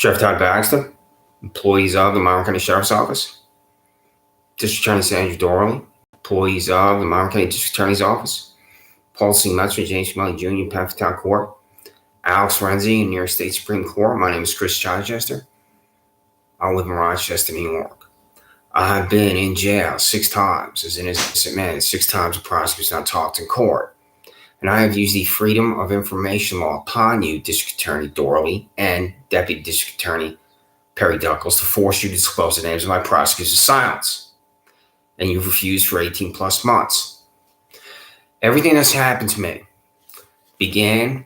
Sheriff Todd Baxter, employees of the Monroe County Sheriff's Office. District Attorney Sandra Doorley, employees of the Monroe County District Attorney's Office. Paul C. Metzer, James Melly Jr., Penfield Town Court. Alex Renzi, New York State Supreme Court. My name is Chris Chichester. I live in Rochester, New York. I have been in jail 6 times as an innocent man. 6 times the prosecutor's not talked in court. And I have used the Freedom of Information Law upon you, District Attorney Doorley and Deputy District Attorney Perry Duckles, to force you to disclose the names of my prosecutors of silence. And you've refused for 18 plus months. Everything that's happened to me began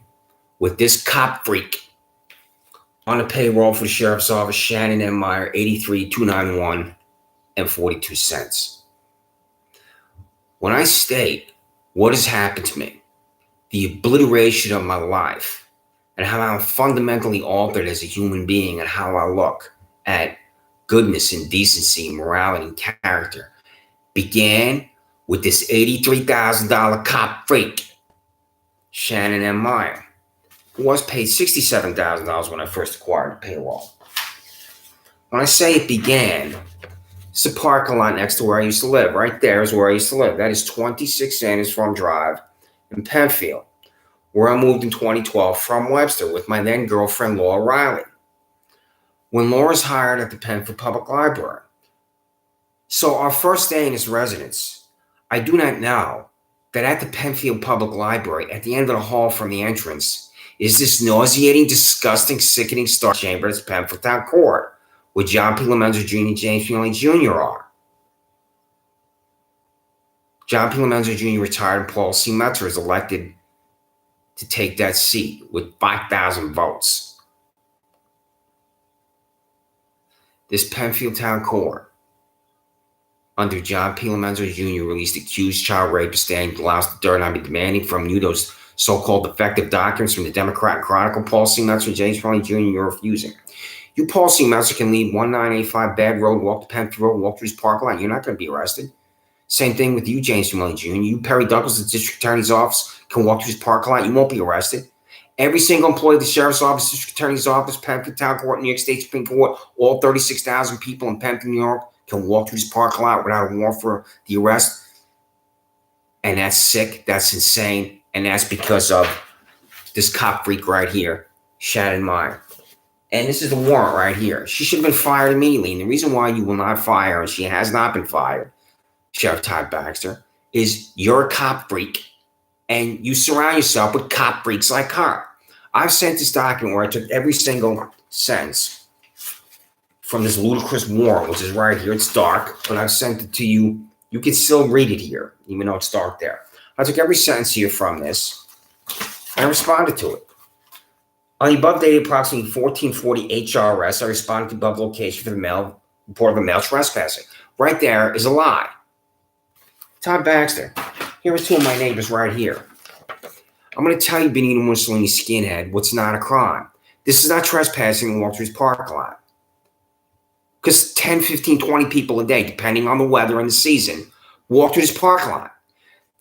with this cop freak on the payroll for the Sheriff's Office, Shannon M. Meyer, 83,291 and 42 cents. When I state what has happened to me, the obliteration of my life, and how I'm fundamentally altered as a human being, and how I look at goodness and decency, morality and character, began with this $83,000 cop freak, Shannon M. Meyer, who was paid $67,000 when I first acquired the payroll. When I say it began, it's a parking lot next to where I used to live. Right there is where I used to live. That is 26 Sanders Farm Drive in Penfield, where I moved in 2012 from Webster with my then girlfriend, Laura Riley. When Laura's hired at the Penfield Public Library. So our first day in his residence, I do not know that at the Penfield Public Library, at the end of the hall from the entrance, is this nauseating, disgusting, sickening star chamber that's Penfield Town Court, where John P. Lemenzo Jr. and James P. Melly Jr. are. John P. Lemenzo Jr. retired and Paul C. Metzer is elected to take that seat with 5,000 votes. This Penfield Town Court, under John P. Lemenzo Jr., released accused child rapist Daniel Blouse the third. I've been demanding from you those so-called defective documents from the Democrat Chronicle. Paul C. Metzer and James P. Melly Jr., you're refusing. You, Paul C. Metzer, can leave 1985 Bad Road, walk to Penfield Road, walk through his parking lot. You're not going to be arrested. Same thing with you, James P. Melly Jr. You, Perry Duckles, the District Attorney's Office, can walk through his parking lot. You won't be arrested. Every single employee of the Sheriff's Office, District Attorney's Office, Penfield Town Court, New York State Supreme Court, all 36,000 people in Penfield, New York, can walk through his parking lot without a warrant for the arrest. And that's sick. That's insane. And that's because of this cop freak right here, Shannon Meyer. And this is the warrant right here. She should have been fired immediately. And the reason why you will not fire her, and she has not been fired, Sheriff Todd Baxter, is you're a cop freak and you surround yourself with cop freaks like her. I've sent this document where I took every single sentence from this ludicrous warrant, which is right here. It's dark, but I've sent it to you. You can still read it here, even though it's dark there. I took every sentence here from this and I responded to it. On the above dated approximately 1440 HRS, I responded to above location for the mail report of a mail trespassing. Right there is a lie. Todd Baxter, here are 2 of my neighbors right here. I'm going to tell you, Benito Mussolini skinhead, what's not a crime. This is not trespassing and walk through his parking lot. Because 10, 15, 20 people a day, depending on the weather and the season, walk through this parking lot.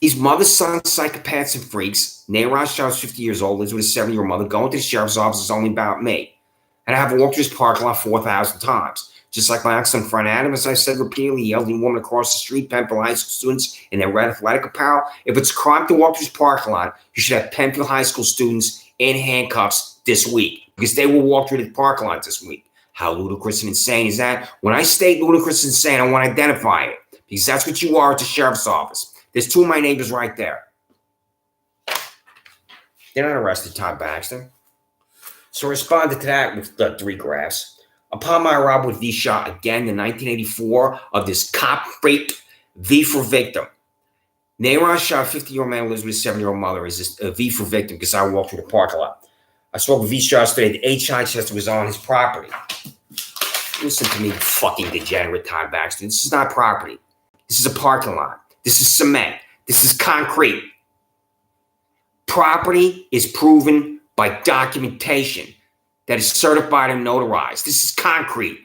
These mother-son psychopaths and freaks, Nate Rothschild's 50 years old, lives with his 70-year-old mother, going to the sheriff's office is only about me. And I have walked through this parking lot 4,000 times. Just like my excellent friend Adam, as I said repeatedly, the elderly woman across the street, Penfield High School students in their red athletic apparel. If it's a crime to walk through this parking lot, you should have Penfield High School students in handcuffs this week, because they will walk through the parking lot this week. How ludicrous and insane is that? When I state ludicrous and insane, I want to identify it, because that's what you are at the sheriff's office. There's 2 of my neighbors right there. They're not arrested, Todd Baxter. So I responded to that with the 3 graphs. Upon my arrival with V shot again in 1984 of this cop freak, V for victim. Nayron shot 50-year-old man lives with his 7-year-old mother is this V for victim because I walked through the parking lot. I spoke with V shot today. The H. Chichester was on his property. Listen to me, you fucking degenerate, Todd Baxter. This is not property. This is a parking lot. This is cement. This is concrete. Property is proven by documentation that is certified and notarized. This is concrete.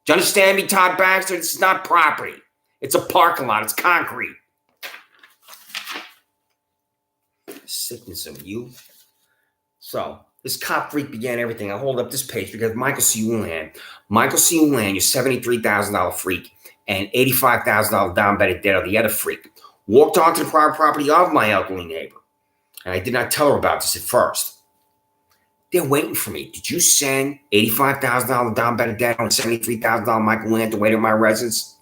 Do you understand me, Todd Baxter? This is not property. It's a parking lot. It's concrete. Sickness of you. So this cop freak began everything. I hold up this page because Michael C. Houlihan, your $73,000 freak, and $85,000 down betted debt of the other freak, walked onto the private property of my elderly neighbor. And I did not tell her about this at first. They're waiting for me. Did you send $85,000 down betted debt on $73,000 Michael Houlihan to wait at my residence?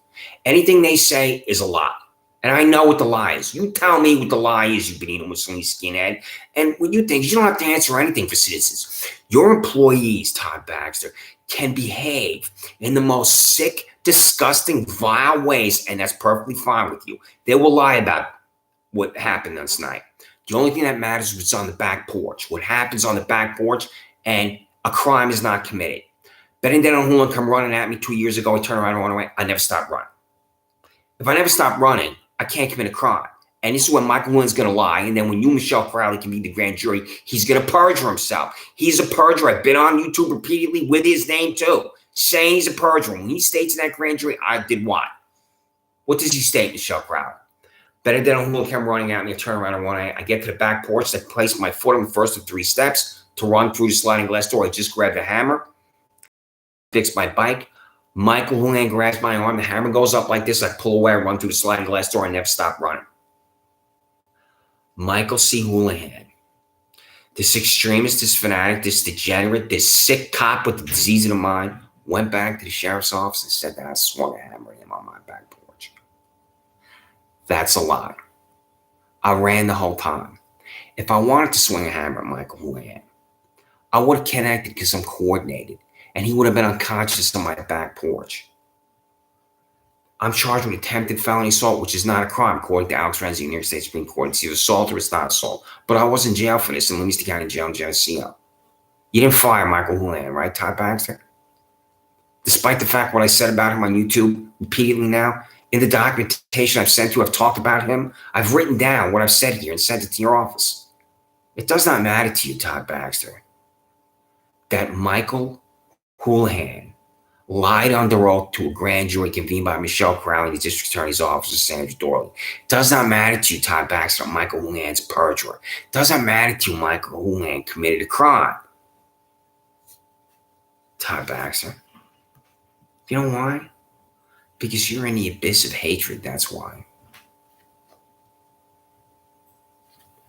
Anything they say is a lie. And I know what the lie is. You tell me what the lie is, you Benito Mussolini skinhead. And what you think, you don't have to answer anything for citizens. Your employees, Todd Baxter, can behave in the most sick, disgusting, vile ways, and that's perfectly fine with you. They will lie about what happened last night. The only thing that matters is what's on the back porch, what happens on the back porch, and a crime is not committed. Betting that on Houlihan come running at me 2 years ago, I turn around and run away. I never stopped running. If I never stop running, I can't commit a crime. And this is when Michael Houlihan's going to lie. And then when you, Michelle Crowley, can be the grand jury, he's going to perjure himself. He's a perjurer. I've been on YouTube repeatedly with his name too, saying he's a perjurer. When he states in that grand jury, I did what? What does he state, Michelle Crowley? Better than a Houlihan come running at me, I turn around and run. I get to the back porch. I place my foot on the first of 3 steps to run through the sliding glass door. I just grabbed a hammer, fix my bike. Michael Houlihan grabs my arm. The hammer goes up like this. I pull away. I run through the sliding glass door. I never stop running. Michael C. Houlihan, this extremist, this fanatic, this degenerate, this sick cop with the disease of the mind, went back to the sheriff's office and said that I swung a hammer at him on my back porch. That's a lie. I ran the whole time. If I wanted to swing a hammer at Michael Houlihan, I would have connected because I'm coordinated, and he would have been unconscious on my back porch. I'm charged with attempted felony assault, which is not a crime, according to Alex Renzi, New York State Supreme Court. It's either assault or it's not assault. But I was in jail for this in Livingston County Jail in Geneseo. You didn't fire Michael Houlihan, right, Todd Baxter? Despite the fact what I said about him on YouTube repeatedly now, in the documentation I've sent you, I've talked about him. I've written down what I've said here and sent it to your office. It does not matter to you, Todd Baxter, that Michael Houlihan lied under oath to a grand jury convened by Michelle Crowley, the district attorney's office, of Sandra Doorley. It does not matter to you, Todd Baxter, Michael Houlihan's a perjurer. It does not matter to you, Michael Houlihan committed a crime. Todd Baxter. You know why? Because you're in the abyss of hatred, that's why.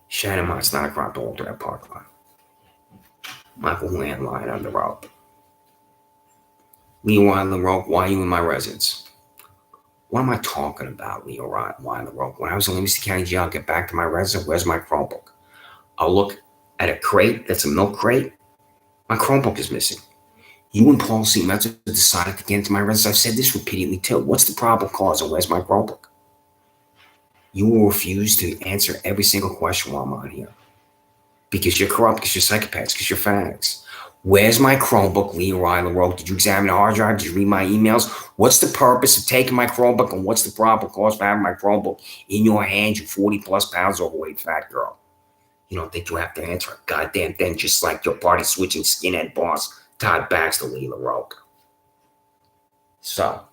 Shannon Mott's not a crime to alter that parking lot. Michael Houlihan lying under oath. Leo Ryan-LaRoque, why are you in my residence? What am I talking about, Leo Ryan-LaRoque? When I was in Livingston County Jail, I'll get back to my residence. Where's my Chromebook? I'll look at a crate that's a milk crate. My Chromebook is missing. You and Paul C. Metzer decided to get into my residence. I've said this repeatedly too. What's the probable cause and where's my Chromebook? You will refuse to answer every single question while I'm on here. Because you're corrupt, because you're psychopaths, because you're fanatics. Where's my Chromebook, Leo Ryan-LaRoque? Did you examine the hard drive? Did you read my emails? What's the purpose of taking my Chromebook, and what's the probable cause for having my Chromebook in your hands, you 40 plus pounds overweight fat girl? You don't think you have to answer a goddamn thing, just like your party switching skinhead boss, Todd Baxter, Leo LaRoque. So,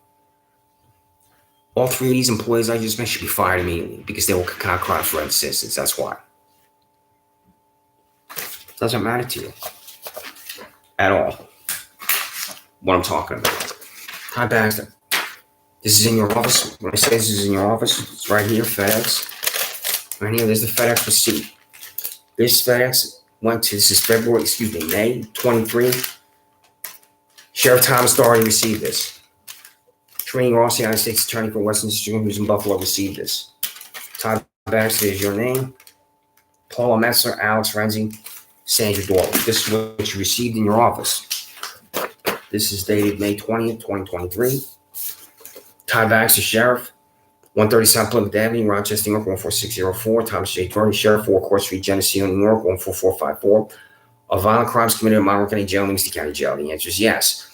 all 3 of these employees I just mentioned should be fired immediately because they will concoct crimes for other citizens. That's why. It doesn't matter to you at all what I'm talking about. Todd Baxter, this is in your office. When I say this is in your office, it's right here, FedEx. Right here, there's the FedEx receipt. This FedEx went to, this is May 23. Sheriff Thomas already received this. Training Ross, United States Attorney for Western District, who's in Buffalo, received this. Todd Baxter is your name. Paula Metzler, Alex Renzi, Sandra Doorley. This is what you received in your office. This is dated May 20th, 2023. Todd Baxter, Sheriff, 130 South Plymouth Avenue, Rochester, New York, 14604. Thomas J. Thornton, Sheriff, 4 Court Street, Geneseo, New York, 14454. Are violent crimes committed in Monroe County Jail, Livingston County Jail? The answer is yes.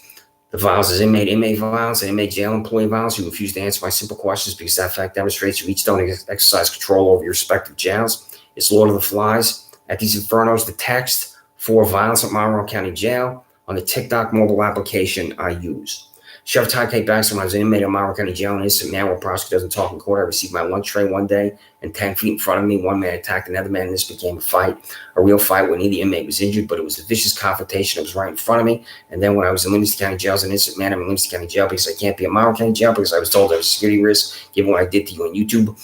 The violence is inmate violence, and inmate jail employee violence. You refuse to answer my simple questions because that fact demonstrates you each don't exercise control over your respective jails. It's Lord of the Flies. At these infernos, the text for violence at Monroe County Jail on the TikTok mobile application I use. Sheriff Todd K. Baxter, when I was an inmate at Monroe County Jail, an innocent man where a prosecutor doesn't talk in court, I received my lunch tray one day, and 10 feet in front of me, one man attacked another man, and this became a fight, a real fight where neither inmate was injured, but it was a vicious confrontation that was right in front of me. And then when I was in Livingston County Jail as an innocent man, I'm in Livingston County Jail because I can't be at Monroe County Jail because I was told I was a security risk, given what I did to you on YouTube.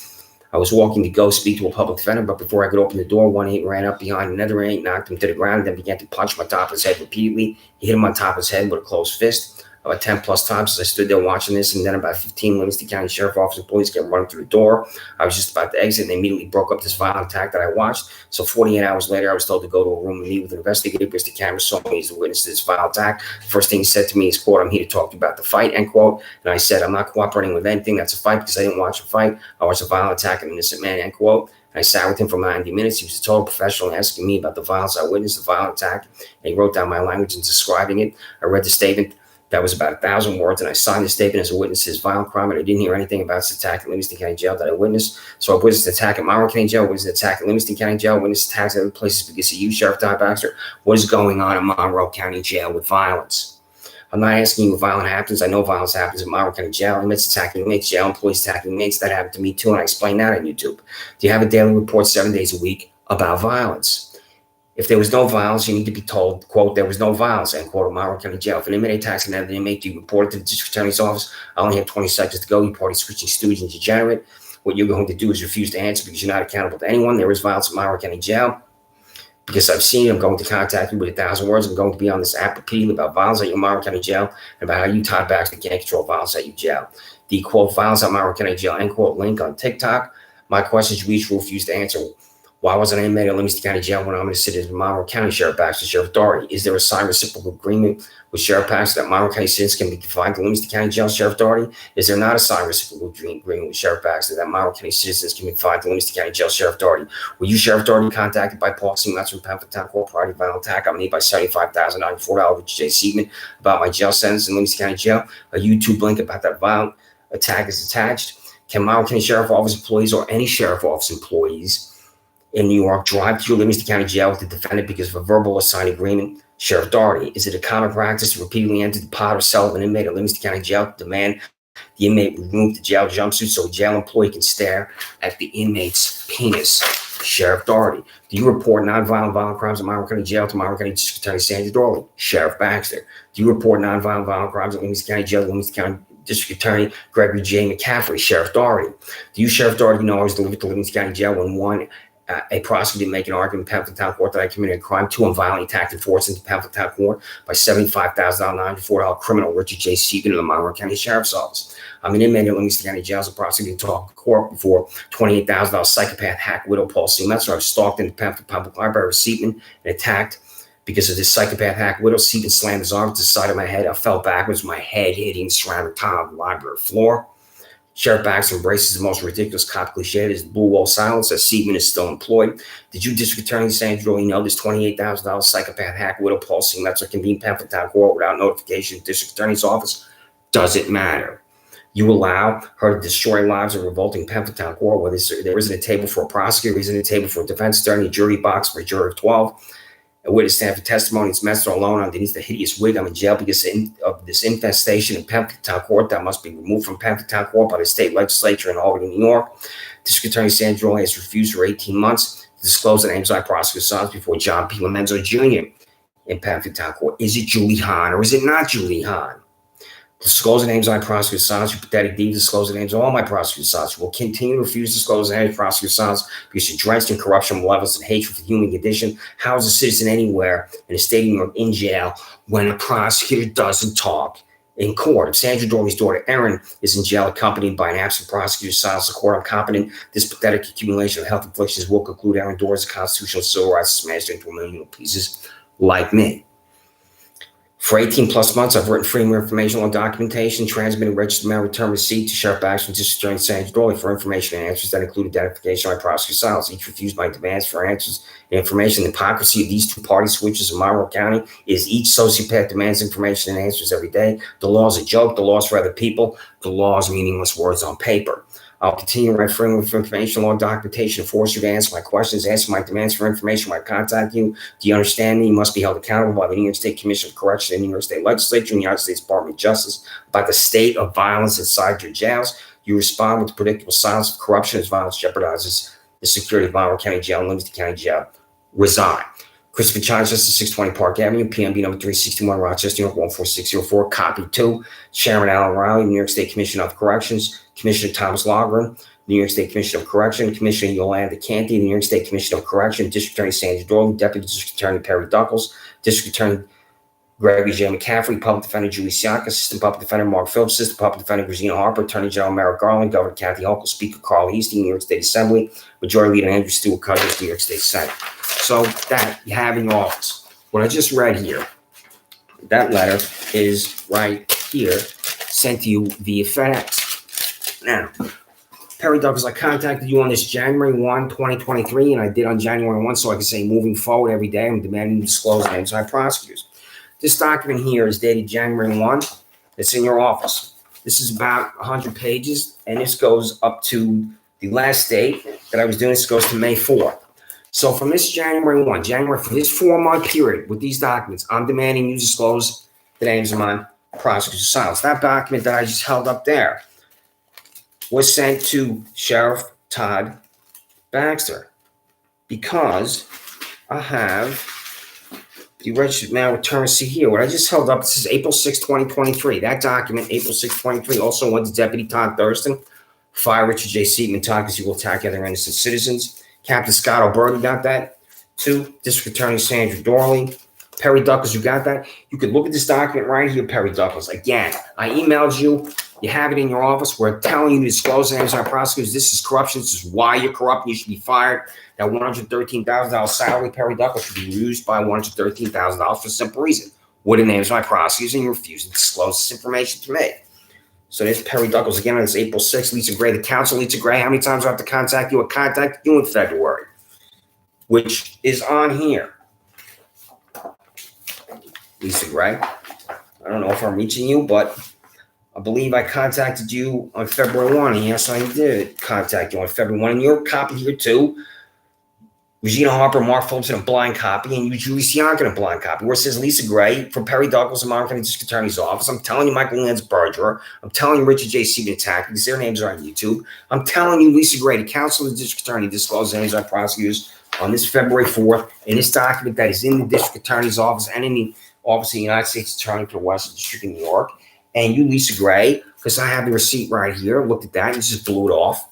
I was walking to go speak to a public defender, but before I could open the door, one inmate ran up behind another inmate, knocked him to the ground, and then began to punch my top of his head repeatedly. He hit him on top of his head with a closed fist about 10 plus times as I stood there watching this, and then about 15 Livingston County Sheriff officers and police came running through the door. I was just about to exit, and they immediately broke up this violent attack that I watched. So 48 hours later, I was told to go to a room and meet with an investigator because the camera saw me as the witness to this violent attack. The first thing he said to me is, quote, "I'm here to talk to you about the fight," end quote. And I said, "I'm not cooperating with anything that's a fight because I didn't watch a fight. I watched a violent attack of an innocent man," end quote. And I sat with him for 90 minutes. He was a total professional, asking me about the violence I witnessed, the violent attack. And he wrote down my language and describing it. I read the statement. That was about 1,000 words, and I signed the statement as a witness to his violent crime, and I didn't hear anything about this attack at Livingston County Jail that I witnessed. So I witnessed an attack at Monroe County Jail, witnessed an attack at Livingston County Jail, witnessed attacks at other places because of you, Sheriff Todd Baxter. What is going on in Monroe County Jail with violence? I'm not asking you what violence happens. I know violence happens in Monroe County Jail. Inmates attacking inmates, jail employees attacking inmates. That happened to me too, and I explained that on YouTube. Do you have a daily report 7 days a week about violence? If there was no violence, you need to be told, quote, "There was no violence," end quote, in Monroe County Jail. If an inmate attacks another inmate, you report it to the district attorney's office. I only have 20 seconds to go. You party switching stooge and degenerate. What you're going to do is refuse to answer because you're not accountable to anyone. There is violence in Monroe County Jail. Because I've seen it, I'm going to contact you with 1,000 words. I'm going to be on this app repeatedly about violence at your Monroe County Jail and about how you, Todd Baxter, can't control violence at your jail. The, quote, "violence at Monroe County Jail," end quote, link on TikTok. My questions you each refuse to answer. Why wasn't I inmate at Livingston County Jail when I'm going to sit as Monroe County Sheriff Baxter, Sheriff Doorley? Is there a signed reciprocal agreement with Sheriff Baxter that Monroe County citizens can be confined to Livingston County Jail, Sheriff Doorley? Is there not a signed reciprocal agreement with Sheriff Baxter that Monroe County citizens can be confined to Livingston County Jail, Sheriff Doorley? Were you, Sheriff Doorley, contacted by Paul C. Metz from Pamphlet Town Court prior to the violent attack on me by $75,094 with J. Siegman about my jail sentence in Livingston County Jail? A YouTube link about that violent attack is attached. Can Monroe County Sheriff Office employees or any Sheriff Office employees in New York drive to Livingston County Jail with the defendant because of a verbal or signed agreement? Sheriff Doherty, is it a common practice to repeatedly enter the pod or cell of an inmate at Livingston County Jail to demand the inmate remove the jail jumpsuit so a jail employee can stare at the inmate's penis? Sheriff Doherty, do you report nonviolent violent crimes at Monroe County Jail to Monroe County District Attorney Sandra Doorley? Sheriff Baxter, do you report nonviolent violent crimes at Livingston County Jail to Livingston County District Attorney Gregory J. McCaffrey? Sheriff Doherty, do you, Sheriff Doherty, know I was delivered to Livingston County Jail when a prosecutor make an argument in Pamphlet Town Court that I committed a crime? Two, I'm violently attacked and forced into Pamphlet Town Court by $75,094 criminal Richard J. Siegman of the Monroe County Sheriff's Office. I'm an inmate at Livingston County Jail as a prosecutor talk to court before $28,000 psychopath hack widow Paul C. Metz. I was stalked in the Pamphlet Public Library with Siegman and attacked because of this psychopath hack widow. Siegman slammed his arm to the side of my head. I fell backwards, my head hitting the ceramic tile of the library floor. Sheriff Baxter embraces the most ridiculous cop cliche. There's the blue wall silence as Siegman is still employed. Did you, District Attorney Sandra, know this $28,000 psychopath hack widow Paul C. Metz convened Pamphlet Town Court without notification of the District Attorney's Office? Doesn't matter. You allow her to destroy lives in revolting Pamphlet Town Court where there isn't a table for a prosecutor, there isn't a table for a defense attorney, a jury box for a jury of 12. A witness stand for testimony. It's Metz alone underneath the hideous wig. I'm in jail because of this infestation in Pamphlet Town Court that must be removed from Pamphlet Town Court by the state legislature in Albany, New York. District Attorney Sandra has refused for 18 months to disclose the names of my prosecutor's sons before John P. Lomenzo Jr. in Pamphlet Town Court. Is it Julie Hahn or is it not Julie Hahn? Disclose the names of my prosecutor's sons. You pathetic deed. Disclose the names of all my prosecutor's sons. Will continue to refuse to disclose the names of prosecutor's sons because you're drenched in corruption, malevolence, and hatred for the human condition. How is a citizen anywhere in a state of New York in jail when a prosecutor doesn't talk in court? If Sandra Doorley's daughter, Erin, is in jail accompanied by an absent prosecutor, silence the court incompetent, this pathetic accumulation of health afflictions will conclude Erin Doorley's constitutional civil rights smashed into a million pieces like me. For 18 plus months, I've written freedom of information on documentation, transmitted registered mail return receipt to Sheriff Baxter and District Attorney Sandra Doorley for information and answers that include identification of my prosecutor's files. Each refused my demands for answers and information. The hypocrisy of these two party switches in Monroe County is each sociopath demands information and answers every day. The law is a joke. The law is for other people. The law is meaningless words on paper. I'll continue to write freely with information, log documentation, and force you to answer my questions, answer my demands for information when I contact you. Do you understand me? You must be held accountable by the New York State Commission of Correction and the New York State Legislature and the United States Department of Justice about the state of violence inside your jails. You respond with the predictable silence of corruption as violence jeopardizes the security of Monroe County Jail and Livingston County Jail. Resign. Christopher Chichester, 620 Park Avenue, PMB number 361, Rochester, New York, 14604. Copy 2. Chairman Alan Riley, New York State Commission of Corrections. Commissioner Thomas Logren, New York State Commission of Correction. Commissioner Yolanda Canty, New York State Commission of Correction. District Attorney Sandra Doorley, Deputy District Attorney Perry Duckles, District Attorney Gregory J. McCaffrey, Public Defender Julie Siaka, Assistant Public Defender Mark Phillips, Assistant Public Defender Regina Harper, Attorney General Merrick Garland, Governor Kathy Hochul, Speaker Carl Heastie, New York State Assembly, Majority Leader Andrew Stewart Cousins, New York State Senate. So that you have in your office. What I just read here, that letter is right here, sent to you via FedEx. Now, Perry Douglas, I contacted you on this January 1, 2023, and I did on January 1, so I can say moving forward every day, I'm demanding you disclose names of my prosecutors. This document here is dated January 1. It's in your office. This is about 100 pages, and this goes up to the last date that I was doing. This goes to May 4th. So from this January 1, for this 4-month period with these documents, I'm demanding you disclose the names of my prosecutors' silence. That document that I just held up there was sent to Sheriff Todd Baxter because I have the registered mail return receipt here. What I just held up, this is April 6, 2023. That document, April 6, 2023, also went to Deputy Todd Thurston. Fire Richard J. Seaman, Todd, because you will attack other innocent citizens. Captain Scott Alberti got that. 2, District Attorney Sandra Doorley. Perry Douglas, you got that? You could look at this document right here, Perry Douglas. Again, I emailed you. You have it in your office. We're telling you to disclose the names of our prosecutors. This is corruption. This is why you're corrupt. You should be fired. That $113,000 salary, Perry Douglas, should be reduced by $113,000 for a simple reason. What are the names of my prosecutors? And you refuse to disclose this information to me. So there's Perry Douglas again on this April 6th. Lisa Gray, the counsel, Lisa Gray. How many times do I have to contact you? I contacted you in February, which is on here. Lisa Gray. I don't know if I'm reaching you, but I believe I contacted you on February 1. And yes, I did contact you on February 1. And your copy here too. Regina Harper, Mark Phillips in a blind copy, and you, Julie Siaka, in a blind copy, where it says Lisa Gray from Perry Douglas and Monroe County District Attorney's Office. I'm telling you Michael Lance Bergerer. I'm telling you Richard J. Seaman attack because their names are on YouTube. I'm telling you Lisa Gray, the counsel of the District Attorney, disclosed the names of prosecutors on this February 4th in this document that is in the District Attorney's Office and in the Office of the United States Attorney for the Western District of New York. And you, Lisa Gray, because I have the receipt right here, looked at that and just blew it off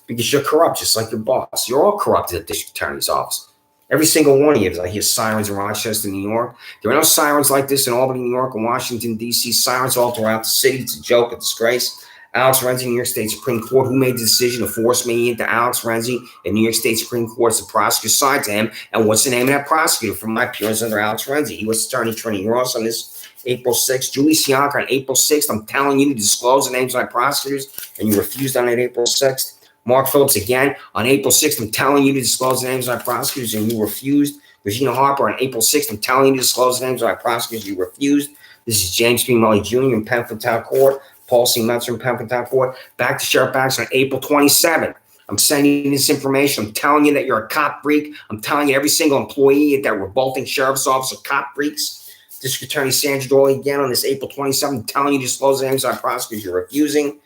because you're corrupt, just like your boss. You're all corrupt at the District Attorney's Office. Every single one of you. I hear sirens in Rochester, New York. There are no sirens like this in Albany, New York, and Washington, D.C. Sirens all throughout the city. It's a joke, a disgrace. Alex Renzi, New York State Supreme Court, who made the decision to force me into Alex Renzi in New York State Supreme Court as the prosecutor assigned to him. And what's the name of that prosecutor from my appearance under Alex Renzi? He was Attorney Trinity Ross on this April 6th. Julie Siaka on April 6th. I'm telling you to disclose the names of my prosecutors, and you refused on that April 6th. Mark Phillips again on April 6th. I'm telling you to disclose the names of my prosecutors, and you refused. Regina Harper on April 6th. I'm telling you to disclose the names of my prosecutors. You refused. This is James P. Mully Jr. in Penfield Town Court. Paul C. Metzer in Penfield Town Court. Back to Sheriff Baxter on April 27th. I'm sending you this information. I'm telling you that you're a cop freak. I'm telling you every single employee at that revolting sheriff's office are cop freaks. District Attorney Sandra Doorley again on this April 27th. I'm telling you to disclose the names of my prosecutors. You're refusing.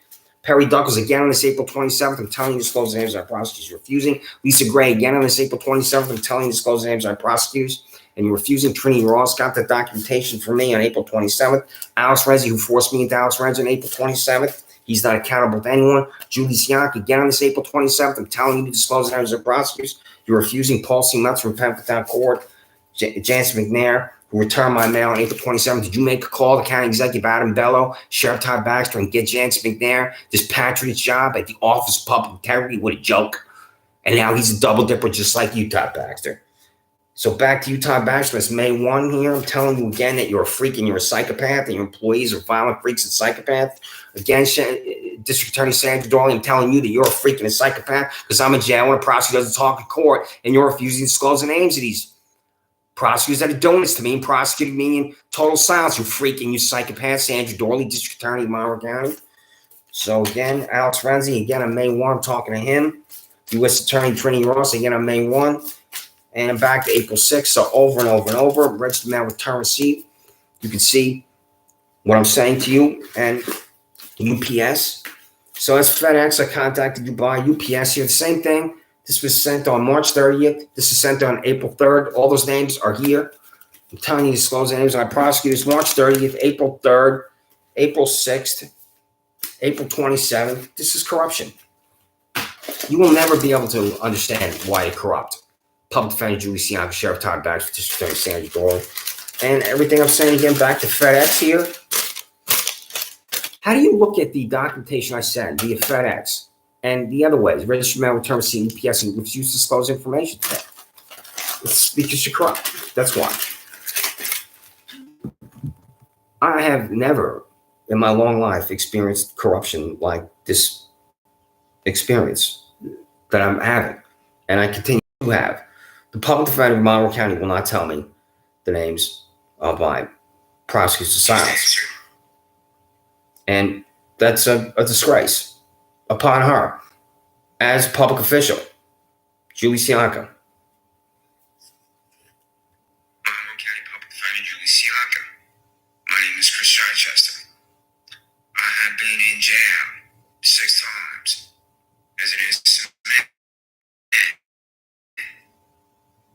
Perry Douglas again on this April 27th. I'm telling you to disclose the names of our prosecutors. You're refusing. Lisa Gray again on this April 27th. I'm telling you to disclose the names of our prosecutors. And you're refusing. Trinity Ross got the documentation for me on April 27th. Alex Renzi, who forced me into Alex Renzi on April 27th. He's not accountable to anyone. Julie Siaka again on this April 27th. I'm telling you to disclose the names of our prosecutors. You're refusing. Paul C. Metzer from Penfield Town Court. Jansen McNair, who returned my mail on April 27th. Did you make a call to County Executive Adam Bello, Sheriff Todd Baxter, and get Jansen McNair this patriot's job at the Office of Public Integrity? What a joke. And now he's a double dipper just like you, Todd Baxter. So back to you, Todd Baxter. It's May 1 here. I'm telling you again that you're a freak and you're a psychopath and your employees are violent freaks and psychopaths. Again, District Attorney Sandra Doorley, I'm telling you that you're a freak and a psychopath because I'm in jail when a prosecutor doesn't talk in court and you're refusing to disclose the names of these prosecutors that are doing this to me and prosecuting me in total silence. You freak and you psychopath. Sandra Doorley, District Attorney of Monroe County. So again, Alex Renzi, again on May 1, I'm talking to him. U.S. Attorney Trini Ross, again on May 1. And back to April 6th, so over and over and over. Registered mail return receipt. You can see what I'm saying to you. And UPS. So that's FedEx. I contacted you by UPS here. The same thing. This was sent on March 30th. This is sent on April 3rd. All those names are here. I'm telling you, disclose the names of my prosecutors. March 30th, April 3rd, April 6th, April 27th. This is corruption. You will never be able to understand why you're corrupt. Public Defender Julie Sianka, Sheriff Todd, Baxter, District Attorney Sandra, Doorley. And everything I'm saying again, back to FedEx here. How do you look at the documentation I send via FedEx and the other ways, registered mail return receipt, UPS, and refuse to disclose information to them? It's because you're corrupt. That's why. I have never in my long life experienced corruption like this experience that I'm having, and I continue to have. The public defender of Monroe County will not tell me the names of my prosecutors of silence. And that's a disgrace upon her as public official, Julie Sianka. Monroe County Public Defender Julie Sianka. My name is Chris Chichester. I have been in jail 6 times as an innocent man.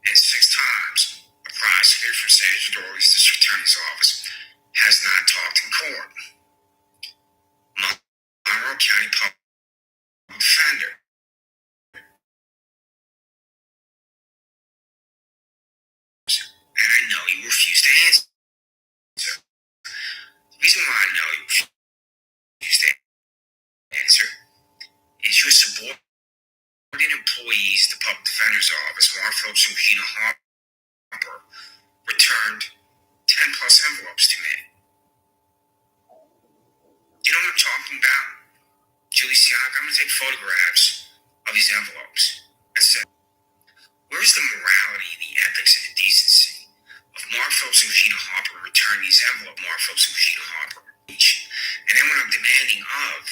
And 6 times, a prosecutor from Sandra Doorley's District Attorney's Office has not talked in court. Monroe County Public Defender. And I know you refuse to answer. The reason why I know you refuse to answer is your subordinate employees, the Public Defender's Office, Mark Phillips and Regina Harper, returned 10 plus envelopes to me. You know what I'm talking about? Julie Sianka, I'm going to take photographs of these envelopes and say, where's the morality, the ethics, and the decency of Mark Phillips and Regina Harper return these envelopes, Mark Phillips and Regina Harper each? And then when I'm demanding of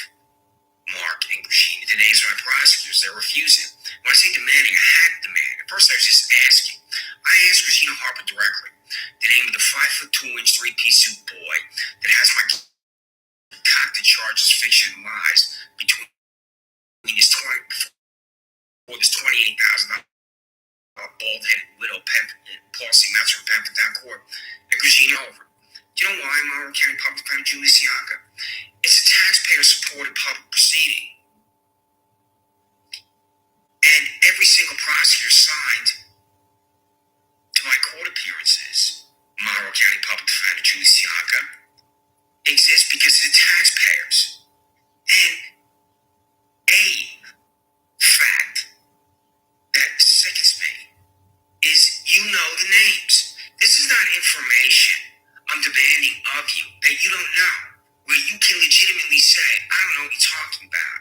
Mark and Regina the names of my prosecutors, they're refusing. When I say demanding, I had to demand. At first I was just asking. I asked Regina Harper directly the name of the 5'2" 3-piece suit boy that has my concocted charges, fiction, and lies between his $28,000 bald-headed widow Paulsy Metzer and Pemberton Court and Regina over. Do you know why Monroe County Public Defender Julie Sianka? It's a taxpayer-supported public proceeding. And every single prosecutor signed to my court appearances, Monroe County Public Defender Julie Sianka, exists because of the taxpayers. And a fact that sickens me is you know the names. This is not information I'm demanding of you that you don't know, where you can legitimately say, I don't know what you're talking about.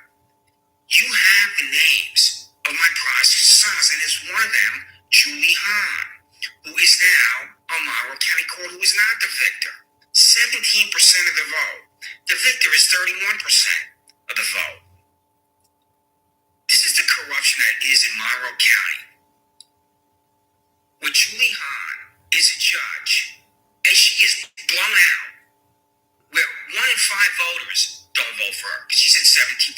You have the names of my prosecutors, and there's one of them, Julie Hahn, who is now on Monroe County Court, who is not the victor. 17% of the vote. The victor is 31% of the vote. This is the corruption that is in Monroe County, where Julie Hahn is a judge, and she is blown out, where 1 in 5 voters don't vote for her, because she's at 17%.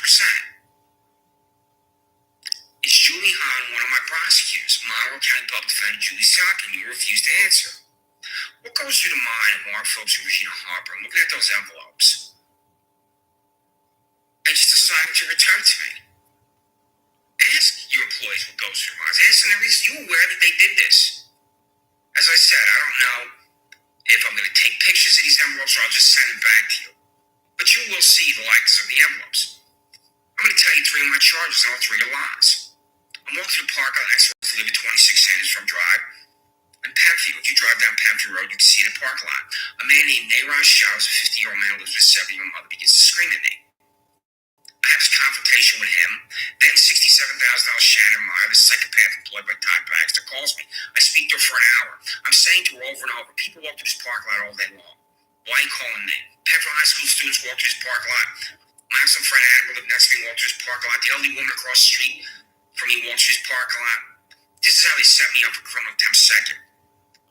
Is Julie Hahn one of my prosecutors? Monroe County Public Defender Julie Sianka, and you refuse to answer. What goes through the mind of Mark Phillips and Regina Harper? I'm looking at those envelopes, and just decided to return to me. Ask your employees what goes through their minds. Ask them every. You aware that they did this? As I said, I don't know if I'm going to take pictures of these envelopes or I'll just send them back to you. But you will see the likeness of the envelopes. I'm going to tell you 3 of my charges, and all 3 are lies. I'm walking through the park on next to live at 26 Sanders from Drive in Penfield. If you drive down Penfield Road, you can see the park lot. A man named Nayraj Showers, a 50-year-old man who lives with 70-year-old mother, begins to scream at me. I have this confrontation with him. Then $67,000 Shannon Meyer, the psychopath employed by Todd Baxter, calls me. I speak to her for an hour. I'm saying to her over and over, people walk through this park lot all day long. Why are you calling me? Penfield High School students walk through this park lot. Max and Fred Adam live next to me in Walters parking lot. The elderly woman across the street from me in Walters parking lot. This is how they set me up for criminal contempt second.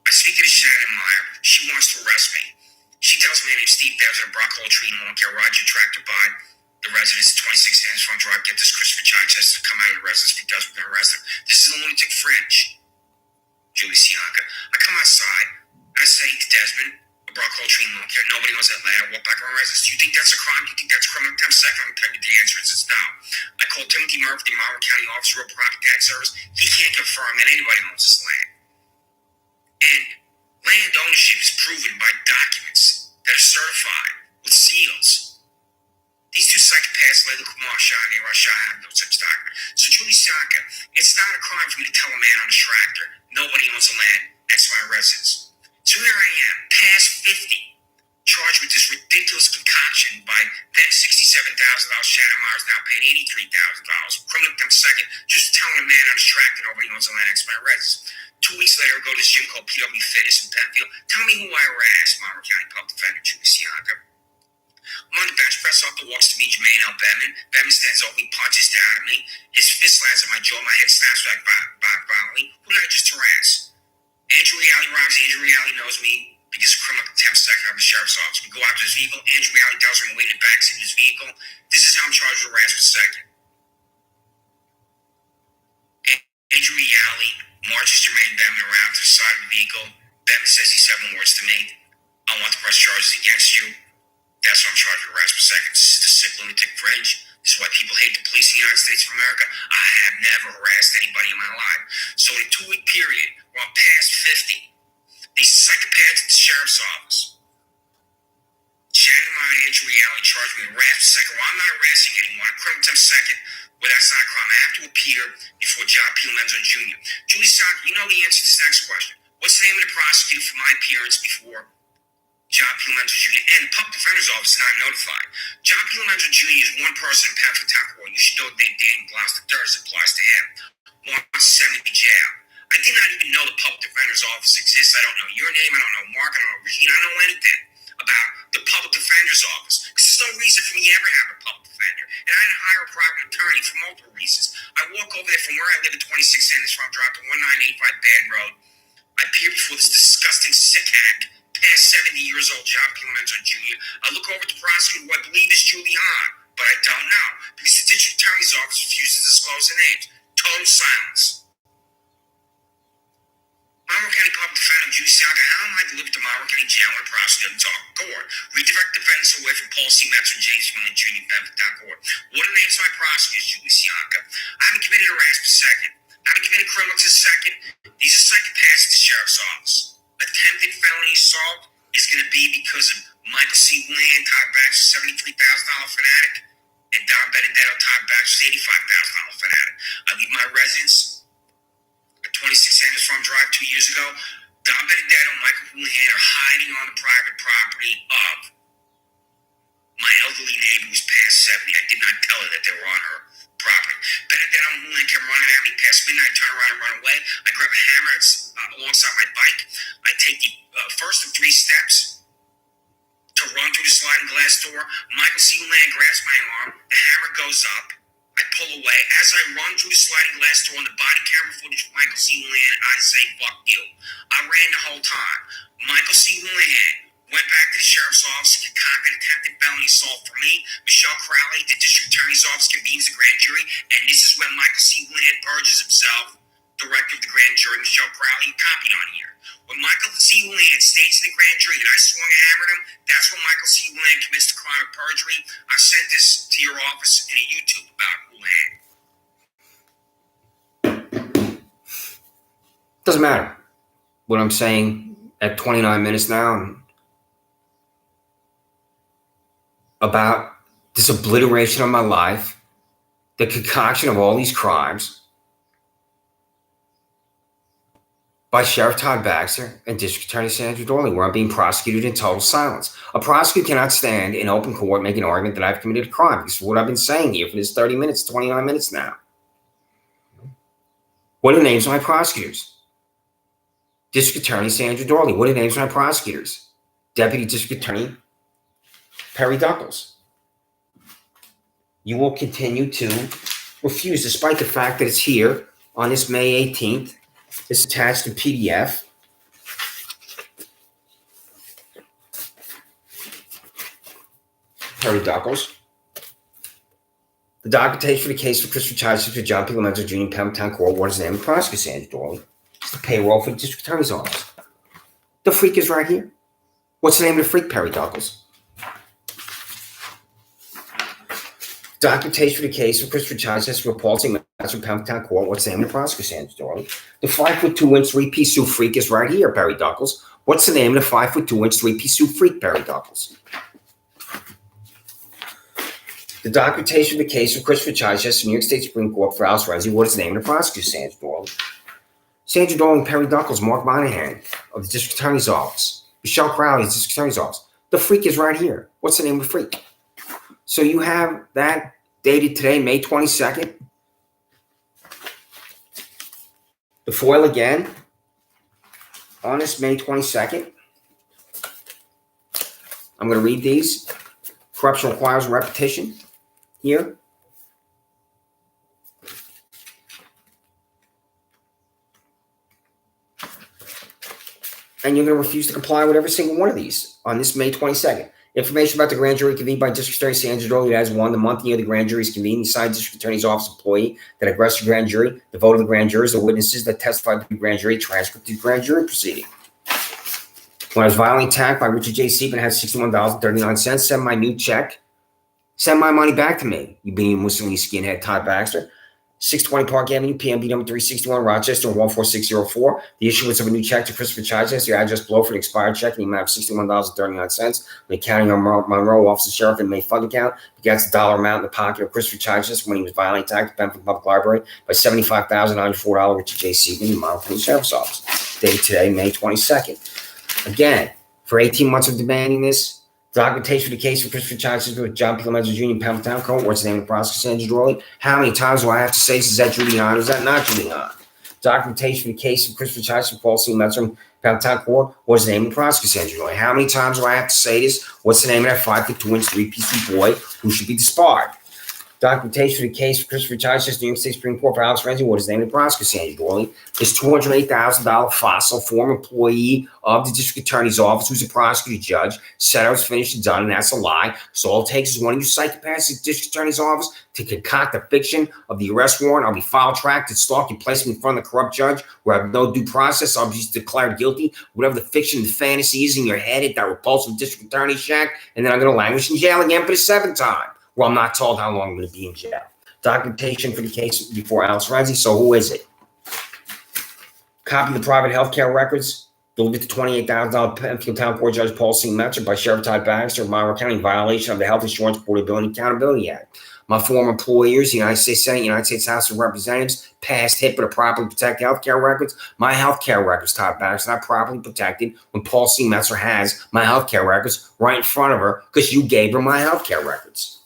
I speak to Shannon Meyer. She wants to arrest me. She tells me my name's Steve Babs at a Broccoli Tree in Lawn Care. Ride your tractor by the residence at 26 Sands Farm Drive. Get this Christopher Chichester to come out of the residence. If he does, we're going to arrest him. This is a lunatic fringe. Julie Sianka. I come outside and I say to Desmond, a Broccoli Tree in Lawn Care. Nobody knows that land. I walk back around residence. Do you think that's a crime? Do you think that's criminal contempt second? I'm going to tell you the answer is it's no. I called Timothy Murphy, the Marlboro County Officer of Property Tax Service. He can't confirm that anybody owns this land. And land ownership is proven by documents that are certified with seals. These two psychopaths, Layla Kumar Shah and A.R. Shah, have no such document. So, Julie Sianka, it's not a crime for me to tell a man on a tractor nobody owns the land next to my residence. So here I am, past 50, charged with this ridiculous concoction by then $67,000. Shannon Myers now paid $83,000. Criminal contempt second, just telling a man on his tractor nobody owns the land next to my residence. 2 weeks later, I go to this gym called PW Fitness in Penfield. Tell me who I harassed, Monroe County Public Defender Julie Sianka. I'm on the bench press off the walks to meet Jermaine L. Bettman. Bettman stands over me, punches down at me. His fist lands on my jaw, my head snaps back violently. Who did I just harass? Andrew Reale arrives. Andrew Reale knows me because of criminal contempt second of the sheriff's office. We go out to his vehicle. Andrew Reale tells me to wait in the backseat of his vehicle. This is how I'm charged with harassment second. Andrew Reale marches Jermaine Bettman around to the side of the vehicle. Bettman says these 7 words to me. I want to press charges against you. That's what I'm charged with harassment second. This is the sick lunatic fringe. This is why people hate the police in the United States of America. I have never harassed anybody in my life. So in a 2-week period, where I'm past 50, these psychopaths at the sheriff's office, Shannon Meyer and Andrew Reale charged me with harassment second. Well, I'm not harassing anyone. I'm criminal contempt second. Well, that's not a crime. I have to appear before John P. Lomenzo Jr. Julie Sianka, you know the answer to this next question. What's the name of the prosecutor for my appearance before John P. Lomenzo Jr. and the Public Defender's Office is not notified? John P. Lomenzo Jr. is one person in Penfield Town Court. You should know the name Daniel Blouse III applies to him. Wants to send me to jail. I did not even know the Public Defender's Office exists. I don't know your name. I don't know Mark. I don't know Regina. I don't know anything about the Public Defender's Office because there's no reason for me to ever have a public defender. And I had to hire a private attorney for multiple reasons. I walk over there from where I live at 26 Sanders Farm Drive to 1985 Baden Road. I appear before this disgusting sick hack, past 70 years old, John P. Lomenzo Jr. I look over at the prosecutor, who I believe is Julie Hahn, but I don't know because the district attorney's office refuses to disclose the names. Total silence. Monroe County Public Defender Julie Sianka, how am I delivered to Monroe County Jail when a prosecutor doesn't talk? Court. Redirect defendants away from Paul C. Metzer and James Millen Jr. in Penfield Town Court. What are the names of my prosecutors, Julie Sianka? I haven't committed harassment second. I haven't committed criminal to second. These are psychopaths at the sheriff's office. Attempted felony assault is going to be because of Michael C. Woolen, Todd Baxter, $73,000 fanatic, and Don Benedetto, Todd Baxter, $85,000 fanatic. I leave my residence at 26 Sanders Farm Drive 2 years ago. Don Benedetto and Michael Woolen are hiding on the private property of my elderly neighbor who's past 70. I did not tell her that they were on her property. Benedetto and Woolen came running at me past midnight, turn around and run away. I grab a hammer alongside my bike. I take the first of 3 steps to run through the sliding glass door. Michael C. Woolen grabs my arm. The hammer goes up. I pull away. As I run through the sliding glass door on the body camera footage of Michael C. Woolen, I say, fuck you. I ran the whole time. Michael C. Woolen went back to the sheriff's office and concocted attempted felony assault for me. Michelle Crowley, the district attorney's office, convenes the grand jury, and this is when Michael C. Woolen purges himself, director of the grand jury. Michelle Crowley copied on here. When Michael C. Woolen states in the grand jury that I swung and hammered him, that's when Michael C. Woolen commits the crime of perjury. I sent this to your office in a YouTube about Woolen. Doesn't matter what I'm saying at 29 minutes now about this obliteration of my life, the concoction of all these crimes by Sheriff Todd Baxter and District Attorney Sandra Doorley, where I'm being prosecuted in total silence. A prosecutor cannot stand in open court and make an argument that I've committed a crime. This is what I've been saying here for this 30 minutes, 29 minutes now. What are the names of my prosecutors? District Attorney Sandra Doorley. What are the names of my prosecutors? Deputy District Attorney Perry Duckles. you will continue to refuse, despite the fact that it's here on this May 18th. It's attached in PDF. Perry Duckles. The documentation for the case for Christopher Childs for John P. Lomenzo Jr. in Poundtown Court. What is the name of the prosecutor, Sandra Doorley? It's the payroll for the district attorney's office. The freak is right here. What's the name of the freak, Perry Duckles? Documentation for the case of Christopher Childs for repulsing matters from Poundtown Court. What's the name of the prosecutor, Sandra Doorley? The 5'2" three-piece suit freak is right here, Perry Duckles. What's the name of the 5'2" three-piece suit freak, Perry Duckles? The documentation of the case of Christopher Childs, New York State Supreme Court for Alice Renzi. What is the name of the prosecutor, Sandra Doorley? Sandra Doorley and Perry Duckles, Mark Monahan of the district attorney's office. Michelle Crowley of the district attorney's office. The freak is right here. What's the name of the freak? So you have that dated today, May 22nd. The foil again on this May 22nd. I'm going to read these. Corruption requires repetition here. And you're going to refuse to comply with every single one of these on this May 22nd. Information about the grand jury convened by District Attorney Sandra Doorley as one. The month and year the grand jury is convened, signed District Attorney's Office employee that aggressed the grand jury, the vote of the grand jurors, the witnesses that testified to the grand jury, transcript of the grand jury proceeding. When I was violently attacked by Richard J. Seaman, had $61.39. Send my new check. Send my money back to me, you being Mussolini skinhead Todd Baxter. 620 Park Avenue, PMB number 361, Rochester, 14604. The issuance of a new check to Christopher Childs, your address below for the expired check in the amount of $61.39. The county of Monroe, Office of Sheriff and May fund account begets the dollar amount in the pocket of Christopher Childs when he was violently attacked at Benford Public Library by $75,904 Richard J. Seaman in the Monroe Police Sheriff's Office. Dated today, May 22nd. Again, for 18 months of demanding this, documentation for the case for Christopher Childs with John P. Lomenzo Jr. in Poundtown Court. What's the name of the prosecutor, Sandra Doorley? How many times do I have to say this? Is that Julian or is that not Julian? Documentation for the case for Christopher Childs with Paul C. Lomenzo in Poundtown Court. What's the name of the prosecutor, Sandra Doorley? How many times do I have to say this? What's the name of that 5'2" three-piece boy who should be disbarred? Documentation for the case for Christopher Childs, New York State Supreme Court for Alice Renzi. What is the name of the prosecutor, Sandra Doorley? This $208,000 fossil, former employee of the district attorney's office, who's a prosecuting judge, said I was finished and done, and that's a lie. So all it takes is one of you psychopaths at the district attorney's office to concoct a fiction of the arrest warrant. I'll be file-tracked and stalked. You place me in front of the corrupt judge where I have no due process. I'll be declared guilty. Whatever the fiction and the fantasy is in your head at that repulsive district attorney's shack, and then I'm going to languish in jail again for the 7th time. Well, I'm not told how long I'm going to be in jail. Documentation for the case before Alice Renzi. So who is it? Copy of the private health care records delivered to $28,000 Penfield Town Court Judge Paul C. Metzer by Sheriff Todd Baxter of Monroe County in violation of the Health Insurance Portability and Accountability Act. My former employers, the United States Senate, United States House of Representatives, passed HIPAA to properly protect health care records. My health care records, Todd Baxter, not properly protected when Paul C. Metzer has my health care records right in front of her because you gave her my health care records.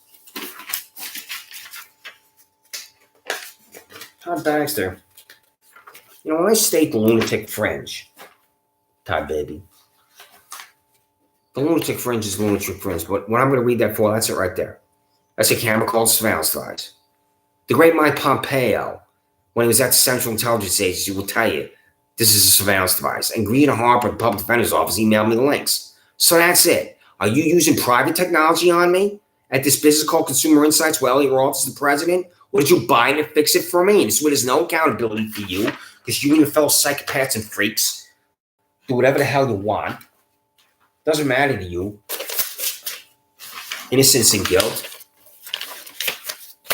Todd Baxter, you know, when I state the lunatic fringe, Todd baby, the lunatic fringe is lunatic fringe, but when I'm going to read that for, that's it right there. That's a camera called surveillance device. The great Mike Pompeo, when he was at the Central Intelligence Agency, will tell you this is a surveillance device. And Green Harper, the public defender's office, emailed me the links. So that's it. Are you using private technology on me at this business called Consumer Insights? Well, Elliot Roth is the president. Or did you buy it and fix it for me? And this way there's no accountability for you because you and your fellow psychopaths and freaks do whatever the hell you want. Doesn't matter to you. Innocence and guilt.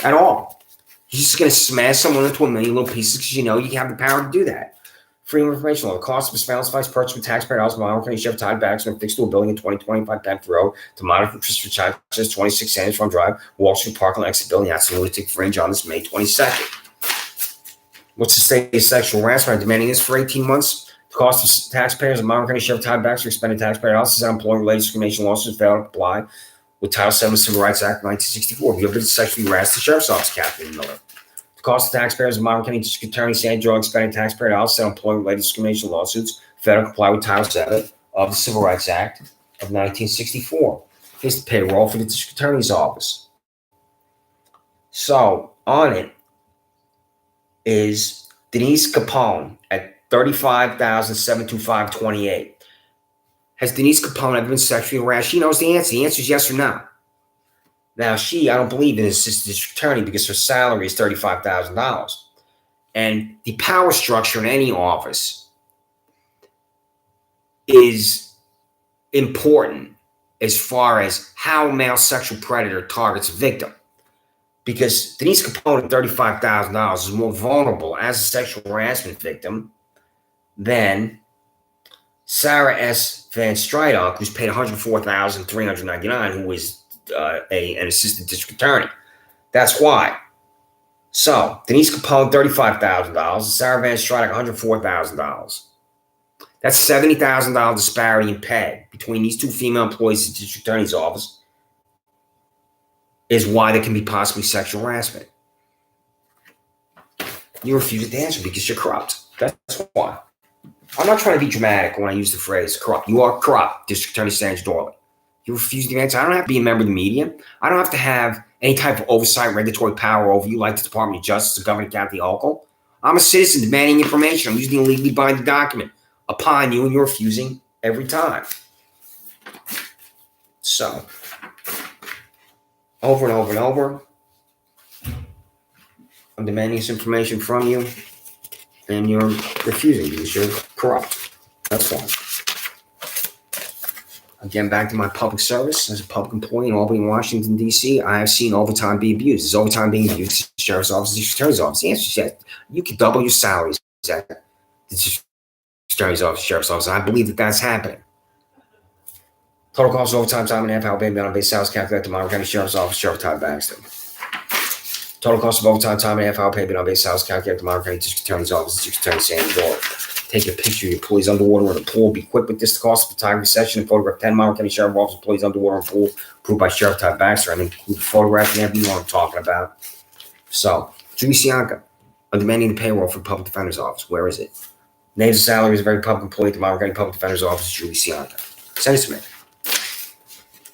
At all. You're just going to smash someone into a million little pieces because you know you have the power to do that. Freedom of information law. The cost of a surveillance device purchased with taxpayer dollars by Monroe County Sheriff Todd Baxter and fixed to a building in 2025 Benford Road to monitor Christopher Childs, 26 Sanders Farm Drive, Wall Street Parkland exit building. That's the lunatic fringe on this May 22nd. What's the state of sexual harassment? I'm demanding this for 18 months. The cost of taxpayers of Monroe County Sheriff Todd Baxter expended taxpayer dollars on employment-related discrimination lawsuits failed to comply with Title VII Civil Rights Act 1964. If you've been sexually harassed, the Sheriff's Office, Kathleen Miller. Cost of taxpayers of Monroe County District Attorney Sandra Doorley expended taxpayer dollars on employment-related discrimination lawsuits, federal comply with Title VII of the Civil Rights Act of 1964. Here's the payroll for the District Attorney's Office. So on it is Denise Capone at $35,725.28. Has Denise Capone ever been sexually harassed? She knows the answer. The answer is yes or no. Now, I don't believe in an assistant district attorney because her salary is $35,000. And the power structure in any office is important as far as how a male sexual predator targets a victim. Because Denise Capone at $35,000 is more vulnerable as a sexual harassment victim than Sarah S. Van Strydock, who's paid $104,399, who is an assistant district attorney. That's why. So Denise Capone, $35,000. Sarah Van Strydock, $104,000. That's $70,000 disparity in pay between these two female employees at the district attorney's office. Is why there can be possibly sexual harassment. You refuse to answer because you're corrupt. That's why. I'm not trying to be dramatic when I use the phrase corrupt. You are corrupt, District Attorney Sandra Doorley. You refuse to answer. I don't have to be a member of the media. I don't have to have any type of oversight, regulatory power over you like the Department of Justice, the Governor County Local. I'm a citizen demanding information. I'm using a legally binding document upon you, and you're refusing every time. So, over and over and over, I'm demanding this information from you, and you're refusing because you're corrupt. That's fine. Again, back to my public service as a public employee in Albany, Washington, D.C., I have seen overtime be abused. Is overtime being abused in the sheriff's office, district attorney's office? The answer is yes. You could double your salaries at the district attorney's office, sheriff's office. I believe that that's happening. Total cost of overtime, time and a half, hour paid on base salaries calculated to Monroe County Sheriff's Office, Sheriff Todd Baxter. Total cost of overtime, time and a half, hour paid on base salaries calculated to Monroe County District Attorney's Office, District Attorney Sandra Doorley. Take a picture of your employees underwater in a pool. Be quick with this. The cost of photography session and photograph 10 Monroe County Sheriff's Office employees underwater in a pool, approved by Sheriff Todd Baxter. I include the photograph and everything you know what I'm talking about. So, Julie Sianka, I'm demanding the payroll for the Public Defender's Office. Where is it? Names and salaries of every public employee at the Monroe County Public Defender's Office, Julie Sianka. Send it to me.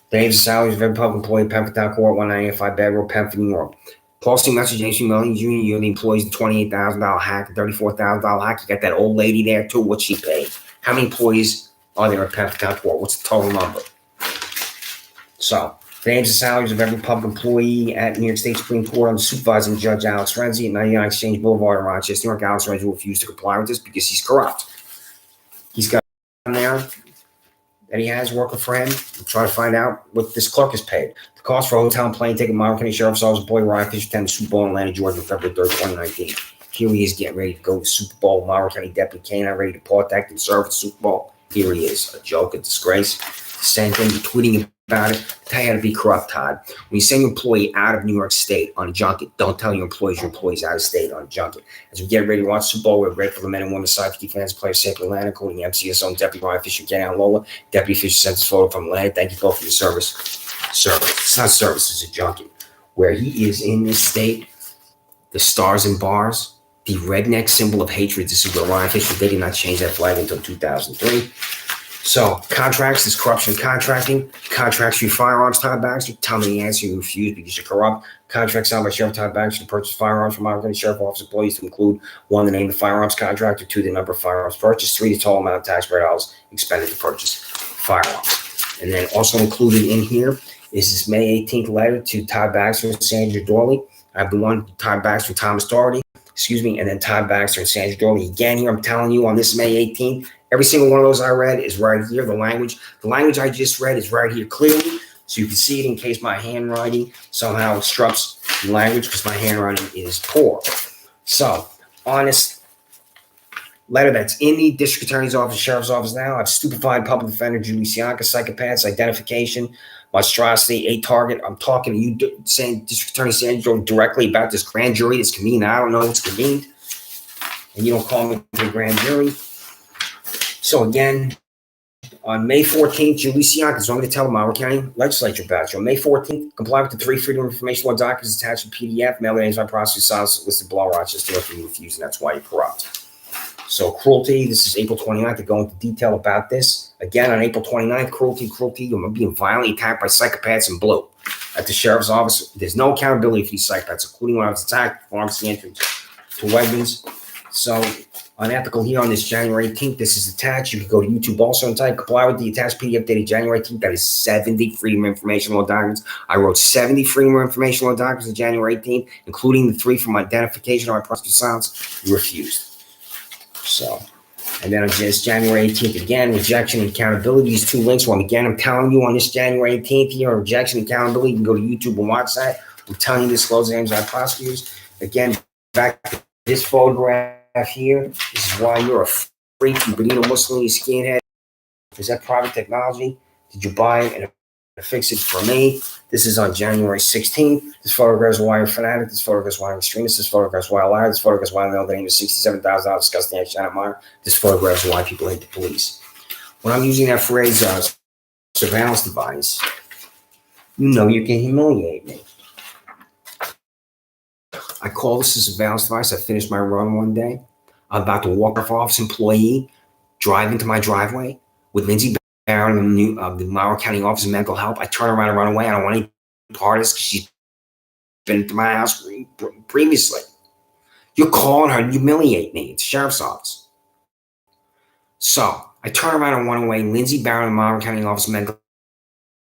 The names and salaries of every public employee at Pemberton Town Court, 195 Bad Road, Pemberton, New York. Posting message, James C. Mellon Jr., you're the employees, the $28,000 hack, the $34,000 hack. You got that old lady there, too. What's she paid? How many employees are there at Pemberton Town Court? What's the total number? So, the names and salaries of every public employee at New York State Supreme Court under supervising Judge Alex Renzi at 99 Exchange Boulevard in Rochester, New York. Alex Renzi will refuse to comply with this because he's corrupt. He's got on there that he has working for him. I'm trying to find out what this clerk is paid. The cost for a hotel and plane ticket, Monroe County Sheriff's Office employee Ryan Fisher attended the Super Bowl in Atlanta, Georgia on February 3rd, 2019. Here he is getting ready to go to the Super Bowl. Monroe County Deputy Canine ready to depart active serve at the Super Bowl. Here he is. A joke, a disgrace. Same thing, you're tweeting about it. Tell you how to be corrupt, Todd. When you send your employee out of New York State on a junket, don't tell your employees out of state on a junket. As we get ready to watch Super Bowl, we're grateful for the men and women side defense players safe in Atlanta, including MCS own Deputy Ryan Fisher, Ken Allen Lola. Deputy Fisher sent this photo from Atlanta. Thank you both for your service. It's not service, it's a junket. Where he is in this state, the stars and bars, the redneck symbol of hatred. This is where Ryan Fisher, they did not change that flag until 2003. So, contracts, this corruption contracting. Contracts for your firearms, Todd Baxter. Tell me the answer, you refuse because you're corrupt. Contracts signed by Sheriff Todd Baxter to purchase firearms from Monroe County Sheriff Office employees to include 1, the name of the firearms contractor, 2, the number of firearms purchased, 3, the total amount of taxpayer dollars expended to purchase firearms. And then also included in here is this May 18th letter to Todd Baxter and Sandra Doorley. I belong to Todd Baxter and Thomas Doherty, and then Todd Baxter and Sandra Doorley. Again, here I'm telling you on this May 18th, every single one of those I read is right here. The language I just read is right here clearly, so you can see it in case my handwriting somehow obstructs the language because my handwriting is poor. So, on this letter that's in the district attorney's office, sheriff's office now, I've stupefied public defender Julie Sianka, psychopaths, identification, monstrosity, a target. I'm talking to you, saying District Attorney Sandra directly about this grand jury that's convened. I don't know what's convened, and you don't call me to the grand jury. So again, on May 14th, Julie Sianka is going to tell the Monroe County Legislature about you. On May 14th, comply with the 3 Freedom of Information Law documents attached to PDF, mail names by prosecutor silence listed below Rochester, if you refuse, and that's why you're corrupt. So cruelty, this is April 29th. To go into detail about this. Again, on April 29th, cruelty, you're being violently attacked by psychopaths in blue. at the sheriff's office. There's no accountability for these psychopaths, including when I was attacked at the pharmacy entrance to Wegmans. So, unethical here on this January 18th. This is attached. You can go to YouTube also and type comply with the attached PDF dated January 18th. That is 70 Freedom of Information Law documents. I wrote 70 Freedom of Information Law documents on January 18th, including the 3 from identification or prosecutor's silence. You refused. So, and then on this January 18th, again, rejection and accountability. These 2 links. Well, again, I'm telling you on this January 18th here, rejection and accountability. You can go to YouTube and watch that. I'm telling you, disclose the names of our prosecutors. Again, back to this photograph here. This is why you're a freak. You Benito Mussolini skinhead. Is that private technology? Did you buy it and fix it for me? This is on January 16th. This photograph is why you're fanatic. This photograph is why you're extremist. This photograph is why I liar. This photograph is why I know the name is $67,000 disgusting action at Meyer. This photograph is why people hate the police. When I'm using that phrase, surveillance device, you know you can humiliate me. I call this a surveillance device. I finished my run one day. I'm about to walk off office employee, drive into my driveway with Renzi, the Monroe County Office of Mental Health. I turn around and run away. I don't want any part of this because she's been to my house previously. You're calling her to humiliate me. It's the sheriff's office. So I turn around and run away. Lindsey Barron, the Monroe County Office of Mental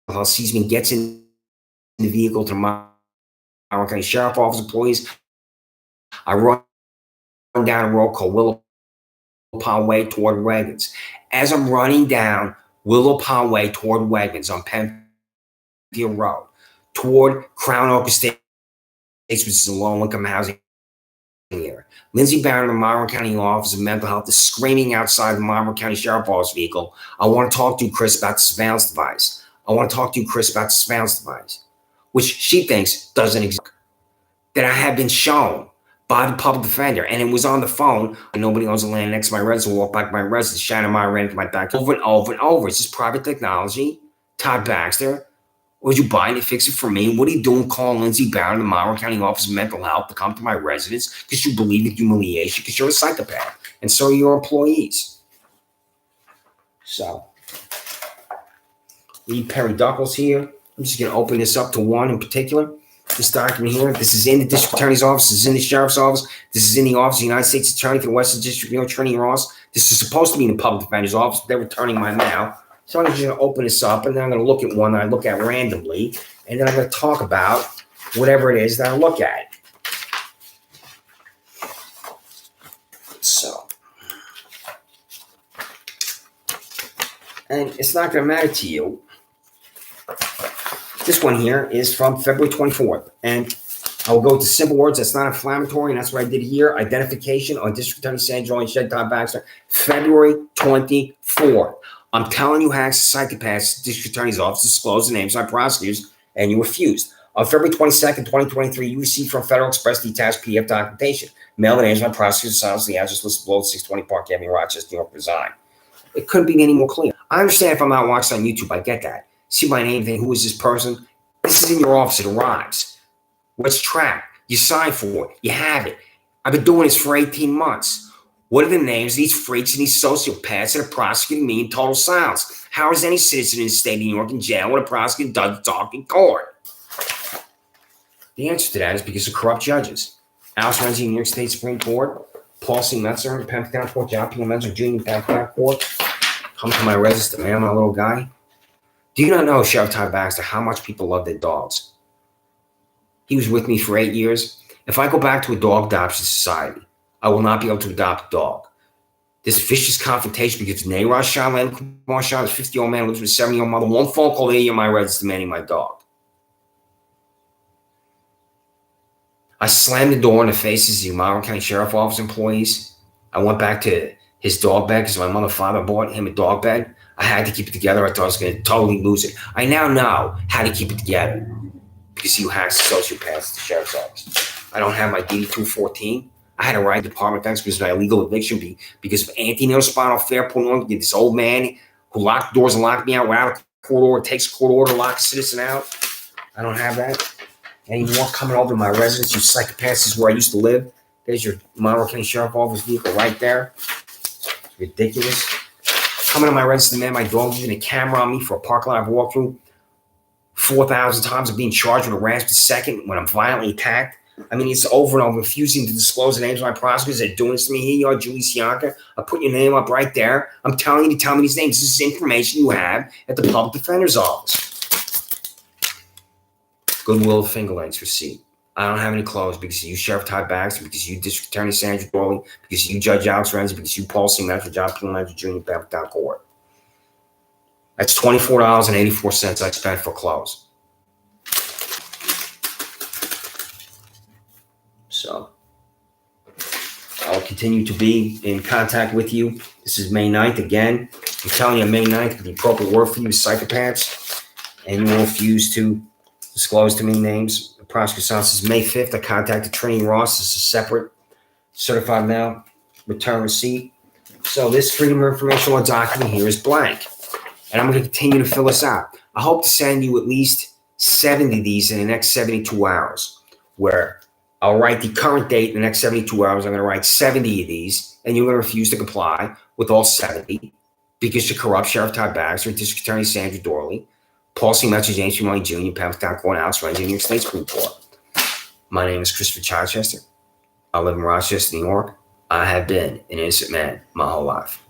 Health, sees me, gets in the vehicle to the Monroe County Sheriff's Office employees. I run down a road called Willow Pond Way toward Wegmans. As I'm running down Willow Pond Way toward Wegmans on Penfield Road, toward Crown Oak Estates, which is a low-income housing area, Lindsey Barron, the Monroe County Office of Mental Health, is screaming outside the Monroe County Sheriff's Office vehicle. I want to talk to you, Chris, about the surveillance device. I want to talk to you, Chris, about the surveillance device, which she thinks doesn't exist, that I have been shown by the public defender, and it was on the phone. And nobody owns the land next to my residence. Walk back to my residence, shining my rent to my back over and over and over. Is this private technology? Todd Baxter, or did you buy it and fix it for me? What are you doing calling Lindsey Barron, the Monroe County Office of Mental Health, to come to my residence because you believe in humiliation because you're a psychopath, and so are your employees. So, need Perry Duckles here. I'm just going to open this up to one in particular. This document here, this is in the district attorney's office, this is in the sheriff's office, this is in the office of the United States Attorney for the Western District, Attorney Ross. This is supposed to be in the public defender's office, but they're returning my mail. So I'm just going to open this up, and then I'm going to look at one that I look at randomly, and then I'm going to talk about whatever it is that I look at. So, and it's not going to matter to you. This one here is from February 24th, and I'll go to simple words. That's not inflammatory, and that's what I did here. Identification on District Attorney Sandra and Shed Todd Baxter, February 24th. I'm telling you, hacks, psychopaths, District Attorney's Office disclose the names of my prosecutors, and you refused. On February 22nd, 2023, you received from Federal Express detached PDF documentation. Mail the names of my prosecutors, silence the address listed below, 620 Park Avenue, Rochester, New York, resign. It couldn't be any more clear. I understand if I'm not watching on YouTube, I get that. See my name, think, who is this person? This is in your office, it arrives. What's tracked? You sign for it, you have it. I've been doing this for 18 months. What are the names of these freaks and these sociopaths that are prosecuting me in total silence? How is any citizen in the state of New York in jail when a prosecutor doesn't talk in court? The answer to that is because of corrupt judges. Alice Renzi, New York State Supreme Court, Paul C. Metzer, Penfield County Court, John P. Metzer, Jr., Penfield County Court. Come to my residence to mail my little guy. Do you not know, Sheriff Todd Baxter, how much people love their dogs? He was with me for 8 years. If I go back to a dog adoption society, I will not be able to adopt a dog. This vicious confrontation because Nayra Shah, Kumar Shah, this 50-year-old man who lives with a 70-year-old mother, one phone call in my residence demanding my dog. I slammed the door in the faces of the Monroe County Sheriff Office employees. I went back to his dog bed because my mother and father bought him a dog bed. I had to keep it together. I thought I was going to totally lose it. I now know how to keep it together because you hacks sociopaths at the sheriff's office. I don't have my DD-214. I had to write department thanks because of my illegal eviction because of anti-notospinal fair point on this old man who locked doors and locked me out without a court order, takes a court order to lock a citizen out. I don't have that anymore. Coming over to my residence, you psychopaths, this is where I used to live. There's your Monroe County Sheriff Office vehicle right there. It's ridiculous. Coming to my residence, man, my dog using a camera on me for a parking lot I've walked through 4,000 times of being charged with a rasped second when I'm violently attacked. I mean, it's over and I'm refusing to disclose the names of my prosecutors. They're doing this to me. Here you are, Julie Sianka. I put your name up right there. I'm telling you to tell me these names. This is information you have at the public defender's office. Goodwill Finger Lengths receipt. I don't have any clothes because you, Sheriff Todd Baxter, because you, District Attorney Sandra Doorley, because you, Judge Alex Renzi, because you, Paul C. Metro, John P. Metro Jr., Town Court. That's $24.84 I spent for clothes. So I'll continue to be in contact with you. This is May 9th again. I'm telling you, May 9th, the appropriate word for you is psychopaths, and you will refuse to disclose to me names. The prosecutor says May 5th, I contacted Trini Ross. This is a separate certified mail return receipt. So this Freedom of Information Law document here is blank. And I'm going to continue to fill this out. I hope to send you at least 70 of these in the next 72 hours, where I'll write the current date in the next 72 hours. I'm going to write 70 of these, and you're going to refuse to comply with all 70 because you corrupt Sheriff Todd Baxter, District Attorney Sandra Doorley, Paul C. Metro, James P. Money Jr., Town Court, Alex Renzi, New York State Supreme Court. My name is Christopher Chichester. I live in Rochester, New York. I have been an innocent man my whole life.